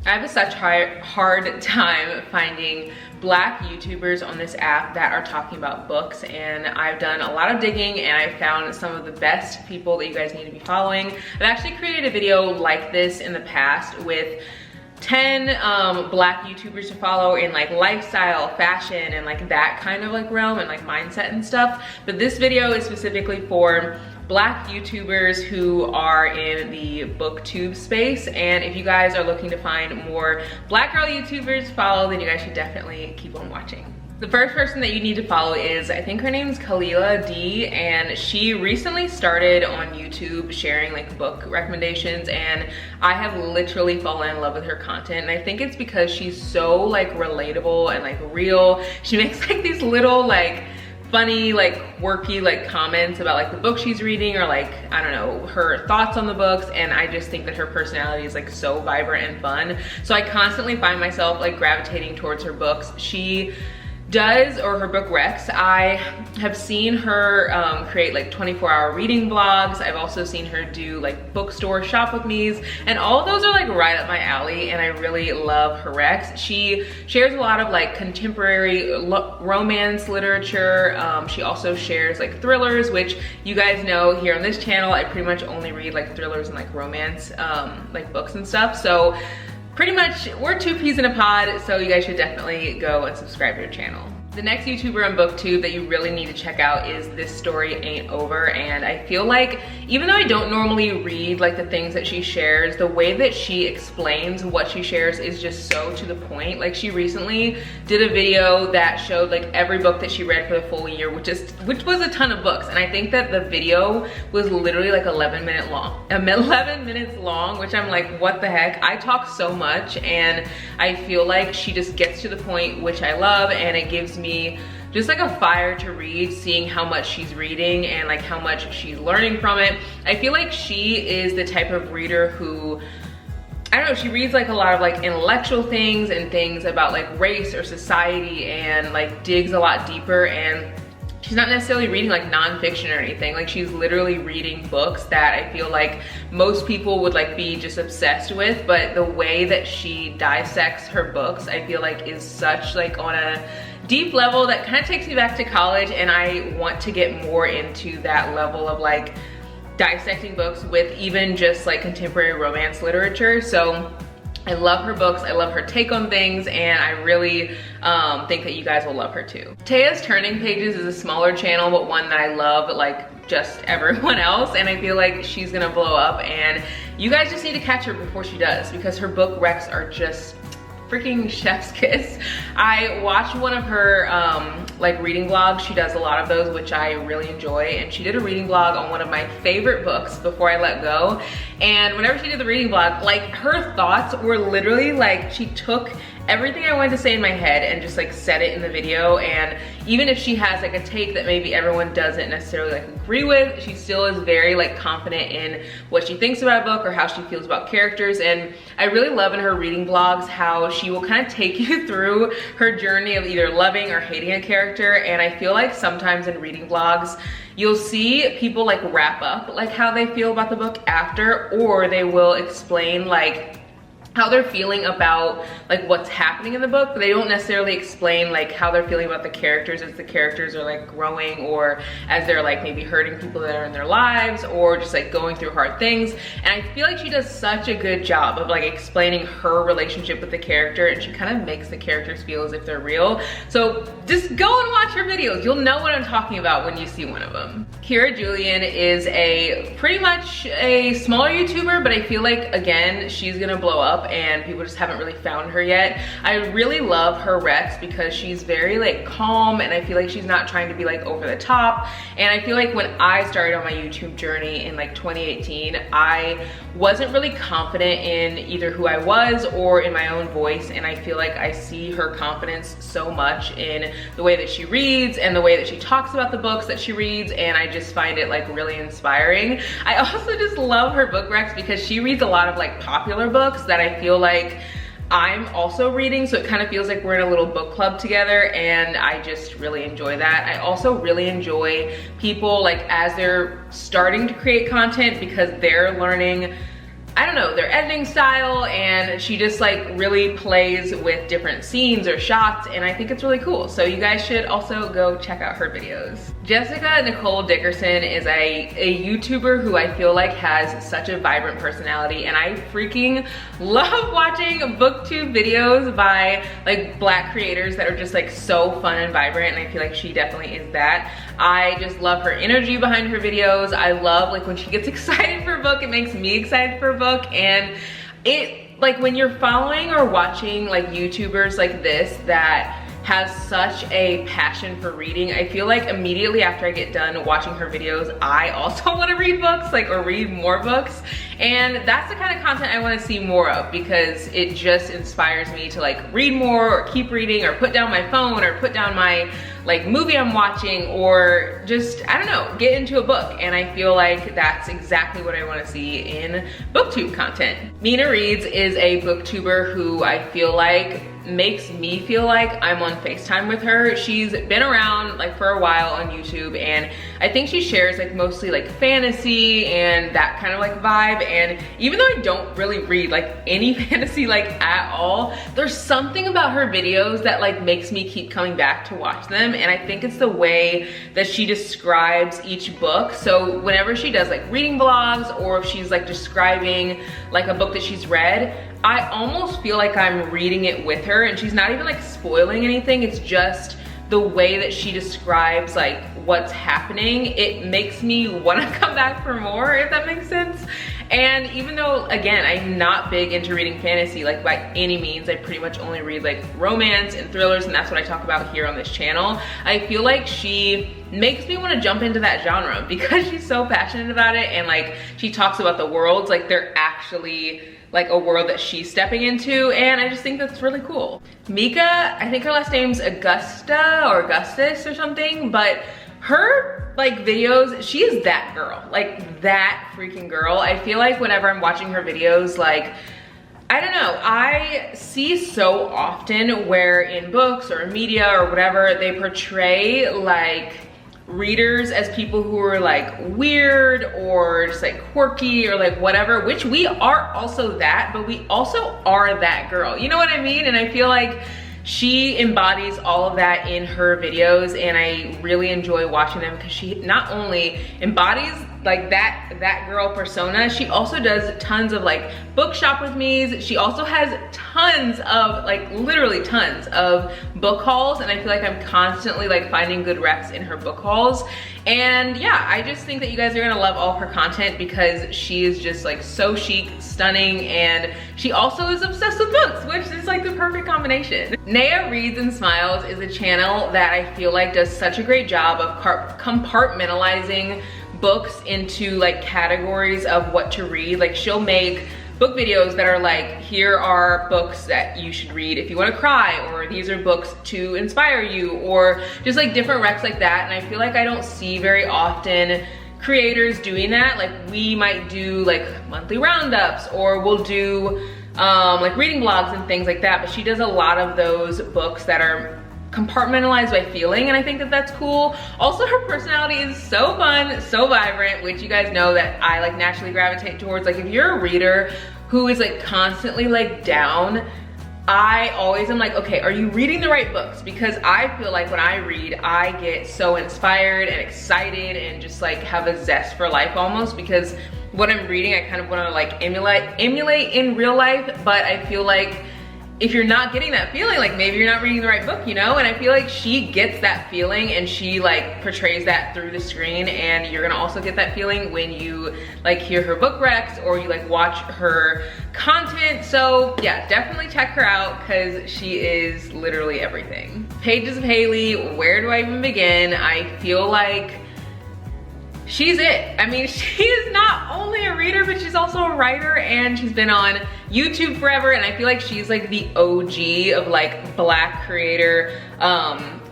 I have such hard time finding Black YouTubers on this app that are talking about books, and I've done a lot of digging and I've found some of the best people that you guys need to be following. I've actually created a video like this in the past with 10 Black YouTubers to follow in like lifestyle, fashion, and like that kind of like realm and like mindset and stuff. But this video is specifically for Black YouTubers who are in the booktube space. And if you guys are looking to find more Black girl YouTubers to follow, then you guys should definitely keep on watching. The first person that you need to follow is, I think her name's Kalila D, and she recently started on YouTube sharing like book recommendations, and I have literally fallen in love with her content. And I think it's because she's so like relatable and like real. She makes like these little like funny, like quirky like comments about like the book she's reading, or like, I don't know, her thoughts on the books, and I just think that her personality is like so vibrant and fun. So I constantly find myself like gravitating towards her books. She does, or her book recs. I have seen her create like 24-hour reading vlogs. I've also seen her do like bookstore shop with me's, and all of those are like right up my alley, and I really love her recs. She shares a lot of like contemporary romance literature. She also shares like thrillers, which you guys know here on this channel, I pretty much only read like thrillers and like romance like books and stuff. So pretty much we're two peas in a pod, so you guys should definitely go and subscribe to her channel. The next YouTuber on BookTube that you really need to check out is This Story Ain't Over, and I feel like even though I don't normally read like the things that she shares, the way that she explains what she shares is just so to the point. Like she recently did a video that showed like every book that she read for the full year, which was a ton of books, and I think that the video was literally like 11 minutes long, which I'm like, what the heck? I talk so much, and I feel like she just gets to the point, which I love, and it gives me just like a fire to read, seeing how much she's reading and like how much she's learning from it. I feel like she is the type of reader who, I don't know, she reads like a lot of like intellectual things and things about like race or society, and like digs a lot deeper, and she's not necessarily reading like nonfiction or anything. Like she's literally reading books that I feel like most people would like be just obsessed with, but the way that she dissects her books, I feel like is such like on a deep level that kind of takes me back to college, and I want to get more into that level of like dissecting books with even just like contemporary romance literature. So I love her books, I love her take on things, and I really think that you guys will love her too. Taya's Turning Pages is a smaller channel, but one that I love like just everyone else, and I feel like she's gonna blow up, and you guys just need to catch her before she does, because her book recs are just freaking chef's kiss. I watched one of her like reading vlogs. She does a lot of those, which I really enjoy, and she did a reading vlog on one of my favorite books, Before I Let Go. And whenever she did the reading vlog, like her thoughts were literally like, she took everything I wanted to say in my head and just like said it in the video. And even if she has like a take that maybe everyone doesn't necessarily like agree with, she still is very like confident in what she thinks about a book or how she feels about characters. And I really love in her reading vlogs how she will kind of take you through her journey of either loving or hating a character. And I feel like sometimes in reading vlogs, you'll see people like wrap up like how they feel about the book after, or they will explain like how they're feeling about like what's happening in the book, but they don't necessarily explain like how they're feeling about the characters as the characters are like growing, or as they're like maybe hurting people that are in their lives, or just like going through hard things. And I feel like she does such a good job of like explaining her relationship with the character, and she kind of makes the characters feel as if they're real. So just go and watch her videos. You'll know what I'm talking about when you see one of them. Kira Julian is a pretty much a smaller YouTuber, but I feel like again, she's gonna blow up, and people just haven't really found her yet. I really love her recs because she's very like calm, and I feel like she's not trying to be like over the top. And I feel like when I started on my YouTube journey in like 2018, I wasn't really confident in either who I was or in my own voice, and I feel like I see her confidence so much in the way that she reads and the way that she talks about the books that she reads, and I just find it like really inspiring. I also just love her book recs because she reads a lot of like popular books that I feel like I'm also reading, so it kind of feels like we're in a little book club together, and I just really enjoy that. I also really enjoy people like as they're starting to create content, because they're learning, I don't know, their editing style, and she just like really plays with different scenes or shots, and I think it's really cool. So you guys should also go check out her videos. Jessica Nicole Dickerson is a YouTuber who I feel like has such a vibrant personality, and I freaking love watching booktube videos by like Black creators that are just like so fun and vibrant, and I feel like she definitely is that. I just love her energy behind her videos. I love like when she gets excited for a book, it makes me excited for a book, and it like when you're following or watching like YouTubers like this that has such a passion for reading, I feel like immediately after I get done watching her videos, I also want to read books, like, or read more books. And that's the kind of content I want to see more of, because it just inspires me to like read more or keep reading or put down my phone or put down my like movie I'm watching, or just, I don't know, get into a book. And I feel like that's exactly what I want to see in booktube content. Mina Reads is a booktuber who I feel like makes me feel like I'm on FaceTime with her. She's been around like for a while on YouTube, and I think she shares like mostly like fantasy and that kind of like vibe. And even though I don't really read like any fantasy like at all, there's something about her videos that like makes me keep coming back to watch them. And I think it's the way that she describes each book. So whenever she does like reading vlogs, or if she's like describing like a book that she's read, I almost feel like I'm reading it with her, and she's not even like spoiling anything. It's just the way that she describes like what's happening. It makes me want to come back for more, if that makes sense. And even though, again, I'm not big into reading fantasy like by any means, I pretty much only read like romance and thrillers, and that's what I talk about here on this channel. I feel like she makes me want to jump into that genre because she's so passionate about it, and like she talks about the worlds like they're actually like a world that she's stepping into, and I just think that's really cool. Mika, I think her last name's Augusta or Augustus or something, but her like videos, she is that girl, like that freaking girl. I feel like whenever I'm watching her videos, like, I don't know, I see so often where in books or media or whatever, they portray like readers as people who are like weird or just like quirky or like whatever, which we are also that, but we also are that girl, you know what I mean? And I feel like she embodies all of that in her videos, and I really enjoy watching them because she not only embodies like that girl persona, she also does tons of like bookshop with me's. She also has tons of like literally tons of book hauls, and I feel like I'm constantly like finding good recs in her book hauls. And yeah, I just think that you guys are gonna love all of her content because she is just like so chic, stunning, and she also is obsessed with books, which is like the perfect combination. Naya Reads and Smiles is a channel that I feel like does such a great job of compartmentalizing books into like categories of what to read. Like she'll make book videos that are like, here are books that you should read if you want to cry, or these are books to inspire you, or just like different recs like that. And I feel like I don't see very often creators doing that. Like we might do like monthly roundups, or we'll do like reading vlogs and things like that, but she does a lot of those books that are compartmentalized by feeling, and I think that that's cool. Also, her personality is so fun, so vibrant, which you guys know that I like naturally gravitate towards. Like if you're a reader who is like constantly like down, I always am like, okay, are you reading the right books? Because I feel like when I read, I get so inspired and excited and just like have a zest for life almost, because what I'm reading, I kind of want to like emulate in real life. But I feel like if you're not getting that feeling, like maybe you're not reading the right book, you know? And I feel like she gets that feeling, and she like portrays that through the screen, and you're gonna also get that feeling when you like hear her book recs or you like watch her content. So yeah, definitely check her out because she is literally everything. Pages of Haley, where do I even begin? I feel like she's it. I mean, she is not only a reader, but she's also a writer, and she's been on YouTube forever, and I feel like she's like the OG of like Black creator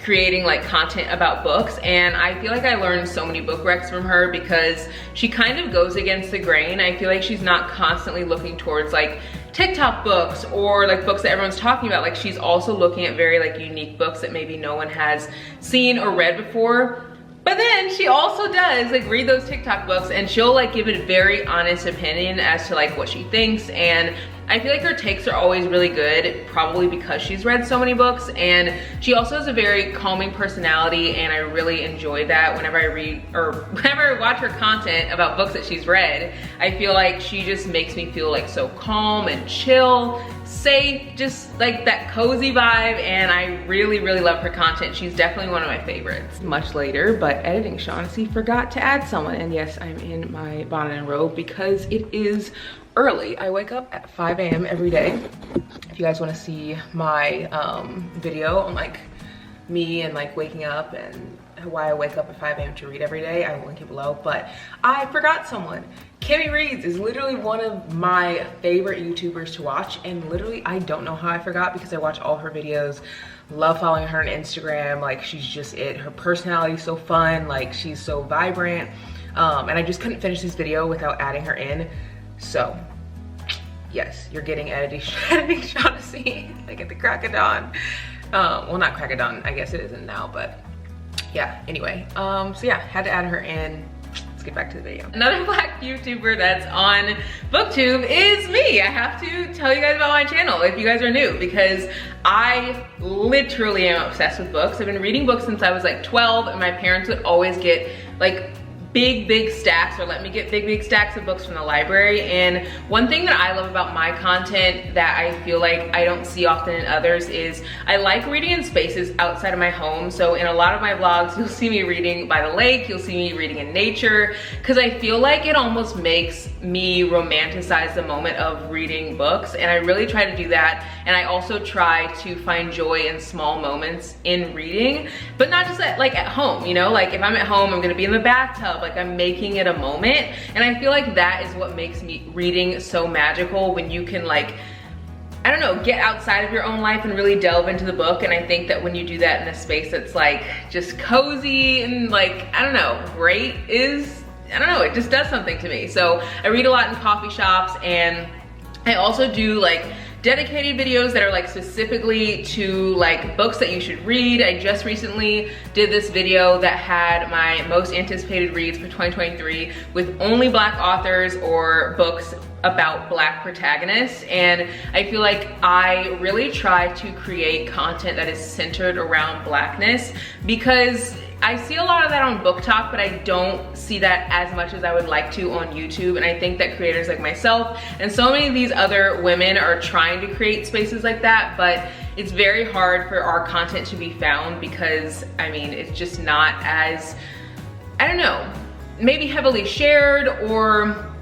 creating like content about books. And I feel like I learned so many book recs from her because she kind of goes against the grain. I feel like she's not constantly looking towards like TikTok books or like books that everyone's talking about. Like she's also looking at very like unique books that maybe no one has seen or read before. But then she also does like read those TikTok books, and she'll like give a very honest opinion as to like what she thinks. And I feel like her takes are always really good, probably because she's read so many books. And she also has a very calming personality, and I really enjoy that whenever I read or whenever I watch her content about books that she's read. I feel like she just makes me feel like so calm and chill, safe, just like that cozy vibe, and I really, really love her content. She's definitely one of my favorites. Much later, but editing Shawnaci forgot to add someone, and yes, I'm in my bonnet and robe because it is early. I wake up at 5 a.m. every day. If you guys want to see my video on like me and like waking up and why I wake up at 5 a.m. to read every day, I will link it below. But I forgot someone. Kimmy Reads is literally one of my favorite YouTubers to watch, and literally I don't know how I forgot because I watch all her videos. Love following her on Instagram. Like, she's just it. Her personality is so fun, like she's so vibrant, and I just couldn't finish this video without adding her in. So yes, you're getting editing Shawnaci like at the crack of dawn. Well, not crack of dawn, I guess it isn't now, but yeah, anyway, so yeah, had to add her in. Let's get back to the video. Another Black YouTuber that's on BookTube is me. I have to tell you guys about my channel if you guys are new, because I literally am obsessed with books. I've been reading books since I was like 12, and my parents would always get like big stacks, or let me get big stacks of books from the library. And one thing that I love about my content that I feel like I don't see often in others is I like reading in spaces outside of my home. So in a lot of my vlogs, you'll see me reading by the lake, you'll see me reading in nature, because I feel like it almost makes me romanticize the moment of reading books, and I really try to do that. And I also try to find joy in small moments in reading, but not just at home, you know? Like if I'm at home, I'm gonna be in the bathtub, like I'm making it a moment. And I feel like that is what makes me reading so magical, when you can like, I don't know, get outside of your own life and really delve into the book. And I think that when you do that in a space that's like just cozy and like, I don't know, great I don't know, it just does something to me. So I read a lot in coffee shops, and I also do like dedicated videos that are like specifically to like books that you should read. I just recently did this video that had my most anticipated reads for 2023 with only Black authors or books about Black protagonists. And I feel like I really try to create content that is centered around Blackness, because I see a lot of that on Book Talk, but I don't see that as much as I would like to on YouTube. And I think that creators like myself and so many of these other women are trying to create spaces like that, but it's very hard for our content to be found because, I mean, it's just not as, I don't know, maybe heavily shared, or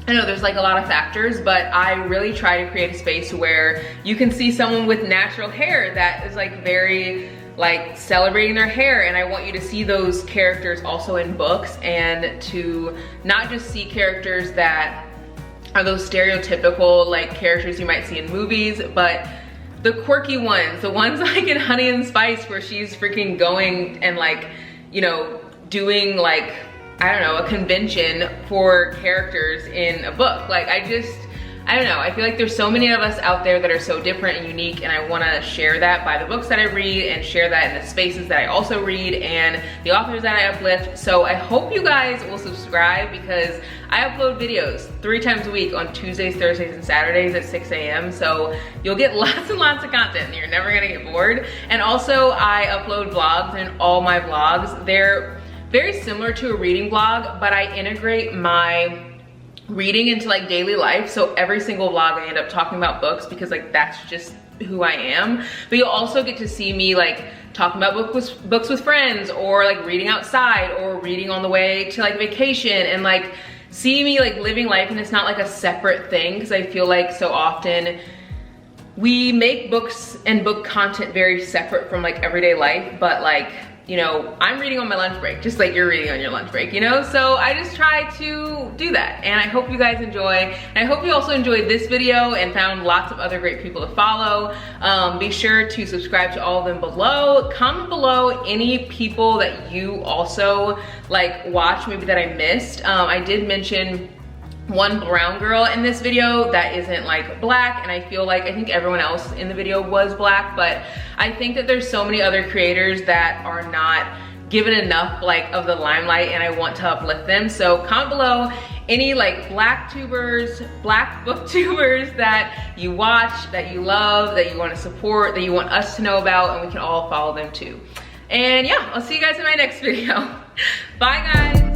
I know there's like a lot of factors, but I really try to create a space where you can see someone with natural hair that is like very like celebrating their hair, and I want you to see those characters also in books, and to not just see characters that are those stereotypical like characters you might see in movies, but the quirky ones, the ones like in Honey and Spice where she's freaking going and like, you know, doing like, I don't know, a convention for characters in a book. Like I don't know, I feel like there's so many of us out there that are so different and unique, and I wanna share that by the books that I read and share that in the spaces that I also read and the authors that I uplift. So I hope you guys will subscribe, because I upload videos 3 times a week on Tuesdays, Thursdays, and Saturdays at 6 a.m. So you'll get lots and lots of content and you're never gonna get bored. And also I upload vlogs, and all my vlogs, they're very similar to a reading vlog, but I integrate my reading into like daily life. So every single vlog I end up talking about books, because like that's just who I am. But you'll also get to see me like talking about books with friends, or like reading outside, or reading on the way to like vacation, and like see me like living life, and it's not like a separate thing, because I feel like so often we make books and book content very separate from like everyday life. But like, you know, I'm reading on my lunch break, just like you're reading on your lunch break, you know? So I just try to do that, and I hope you guys enjoy. And I hope you also enjoyed this video and found lots of other great people to follow. Be sure to subscribe to all of them below. Comment below any people that you also like watch, maybe that I missed. I did mention one brown girl in this video that isn't like Black, and I feel like I think everyone else in the video was Black, but I think that there's so many other creators that are not given enough like of the limelight, and I want to uplift them. So comment below any like black booktubers that you watch, that you love, that you want to support, that you want us to know about, and we can all follow them too. And yeah, I'll see you guys in my next video. Bye guys.